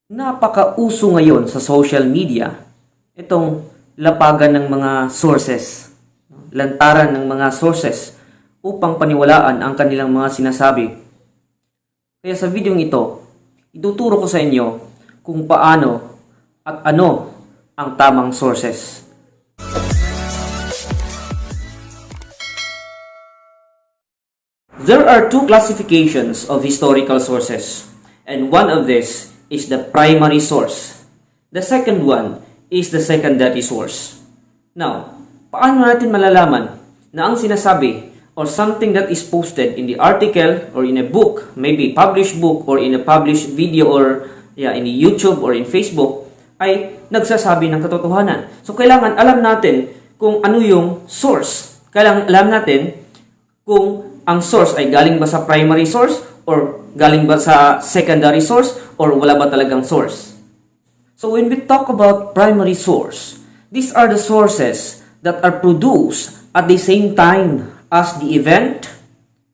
Napakauso ngayon sa social media itong lapagan ng mga sources, lantaran ng mga sources upang paniwalaan ang kanilang mga sinasabi. Kaya sa video ito, ituturo ko sa inyo kung paano at ano ang tamang sources. There are two classifications of historical sources, and one of these is the primary source. The second one is the secondary source. Now, paano natin malalaman na ang sinasabi or something that is posted in the article or in a book, maybe published book or in a published video or in YouTube or in Facebook ay nagsasabi ng katotohanan? So, kailangan alam natin kung ano yung source. Kailangan alam natin kung ang source ay galing ba sa primary source or galing ba sa secondary source or wala ba talagang source. So when we talk about primary source, these are the sources that are produced at the same time as the event,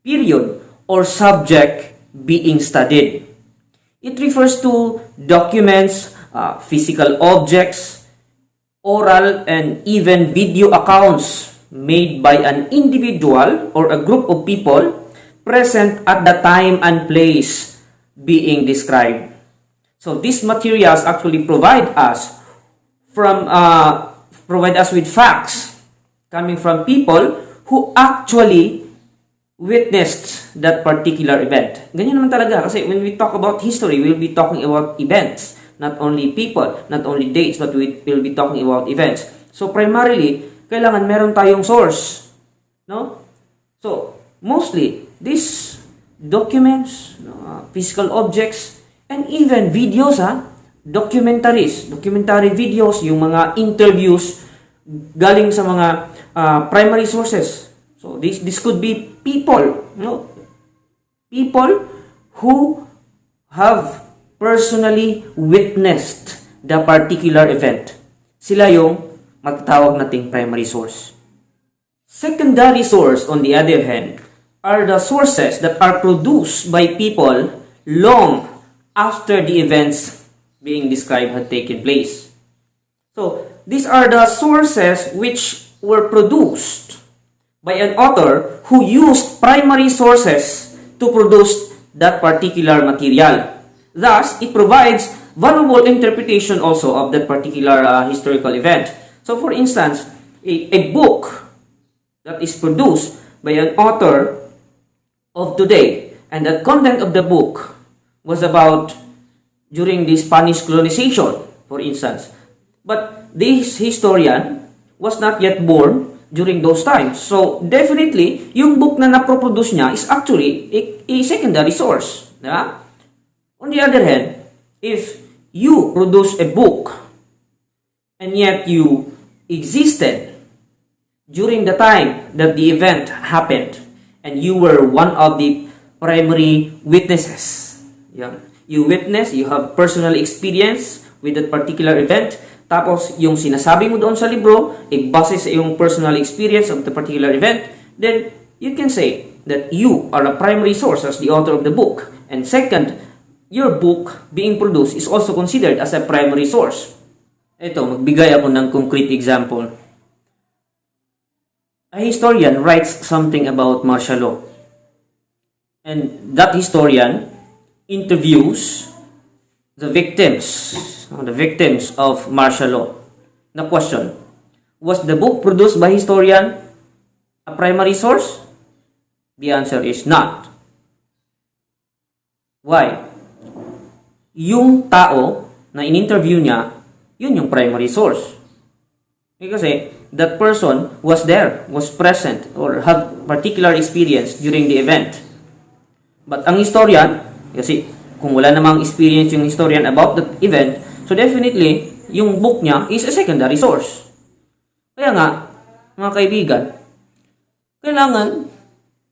period, or subject being studied. It refers to documents, physical objects, oral and even video accounts made by an individual or a group of people present at the time and place being described. So these materials actually provide us with facts coming from people who actually witnessed that particular event. Ganyan naman talaga kasi when we talk about history, we'll be talking about events, not only people, not only dates, but we will be talking about events. So primarily, kailangan meron tayong source, no? So mostly these documents, physical objects, and even videos, documentary videos, yung mga interviews galing sa mga primary sources. So this could be people, people who have personally witnessed the particular event. Sila yung matatawag nating primary source. Secondary source, on the other hand, are the sources that are produced by people long after the events being described had taken place. So, these are the sources which were produced by an author who used primary sources to produce that particular material. Thus, it provides valuable interpretation also of that particular historical event. So, for instance, a book that is produced by an author of today, and the content of the book was about during the Spanish colonization, for instance. But this historian was not yet born during those times. So, definitely, yung book na naproproduce niya is actually a secondary source. Yeah? On the other hand, if you produce a book and yet you existed during the time that the event happened, and you were one of the primary witnesses. Yeah. You witness, you have personal experience with that particular event. Tapos, yung sinasabi mo doon sa libro, base sa yung personal experience of the particular event, then you can say that you are a primary source as the author of the book. And second, your book being produced is also considered as a primary source. Ito, magbigay ako ng concrete example. A historian writes something about martial law. And that historian interviews the victims of martial law. The question, was the book produced by historian a primary source? The answer is not. Why? Yung tao na in-interview niya, yun yung primary source. Kasi that person was there, was present, or had particular experience during the event. But ang historian, kasi kung wala namang experience yung historian about that event, so definitely, yung book niya is a secondary source. Kaya nga, mga kaibigan, kailangan,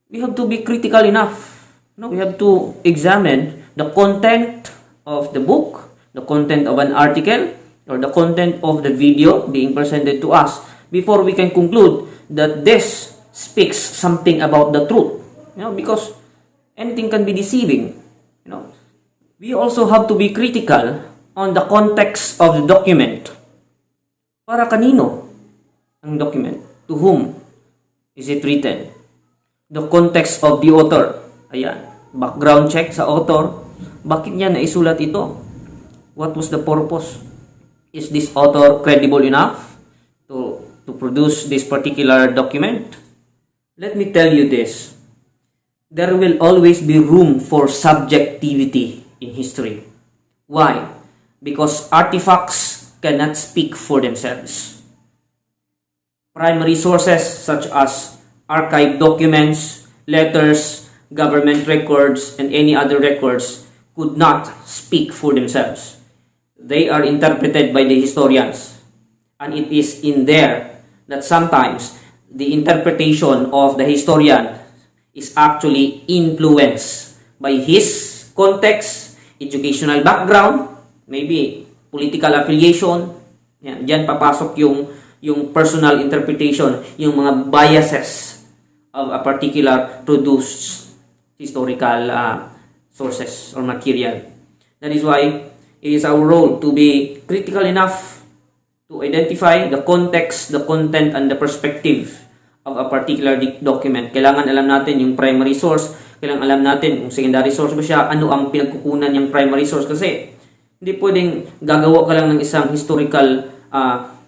we have to be critical enough. We have to examine the content of the book, the content of an article, or the content of the video being presented to us before we can conclude that this speaks something about the truth. Because anything can be deceiving. We also have to be critical on the context of the document. Para kanino ang document? To whom is it written? The context of the author. Ayan. Background check sa author. Bakit niya naisulat ito? What was the purpose? Is this author credible enough to produce this particular document? Let me tell you this. There will always be room for subjectivity in history. Why? Because artifacts cannot speak for themselves. Primary sources such as archived documents, letters, government records, and any other records could not speak for themselves. They are interpreted by the historians. And it is in there that sometimes the interpretation of the historian is actually influenced by his context, educational background, maybe political affiliation. Yan, diyan papasok yung personal interpretation, yung mga biases of a particular produced historical sources or material. That is why it is our role to be critical enough to identify the context, the content, and the perspective of a particular document. Kailangan alam natin yung primary source, kailangan alam natin kung secondary source ba siya, ano ang pinagkukunan niyang primary source. Kasi hindi pwedeng gagawa ka lang ng isang historical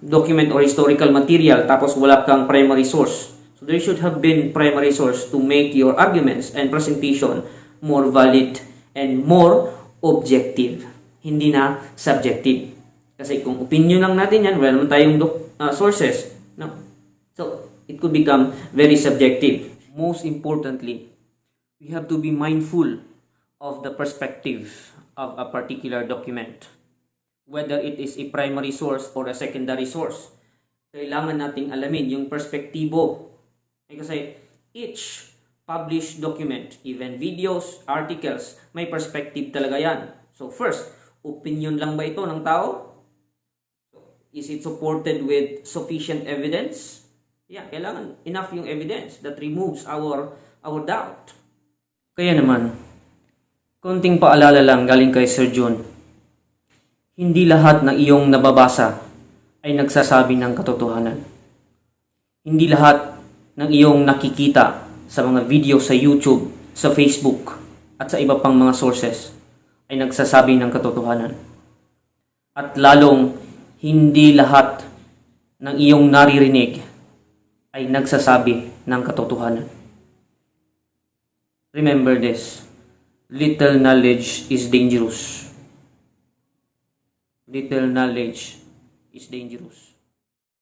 document or historical material tapos wala kang primary source. So there should have been primary source to make your arguments and presentation more valid and more objective. Hindi na subjective. Kasi kung opinion lang natin yan, wala naman tayong sources. No? So, it could become very subjective. Most importantly, we have to be mindful of the perspective of a particular document. Whether it is a primary source or a secondary source. Kailangan nating alamin yung perspektibo. Kasi each published document, even videos, articles, may perspective talaga yan. So first, opinion lang ba ito ng tao? Is it supported with sufficient evidence? Yeah, kailangan enough yung evidence that removes our doubt. Kaya naman, konting paalala lang galing kay Sir John. Hindi lahat ng iyong nababasa ay nagsasabi ng katotohanan. Hindi lahat ng iyong nakikita sa mga video sa YouTube, sa Facebook, at sa iba pang mga sources ay nagsasabi ng katotohanan. At lalong hindi lahat ng iyong naririnig ay nagsasabi ng katotohanan. Remember this, little knowledge is dangerous. Little knowledge is dangerous.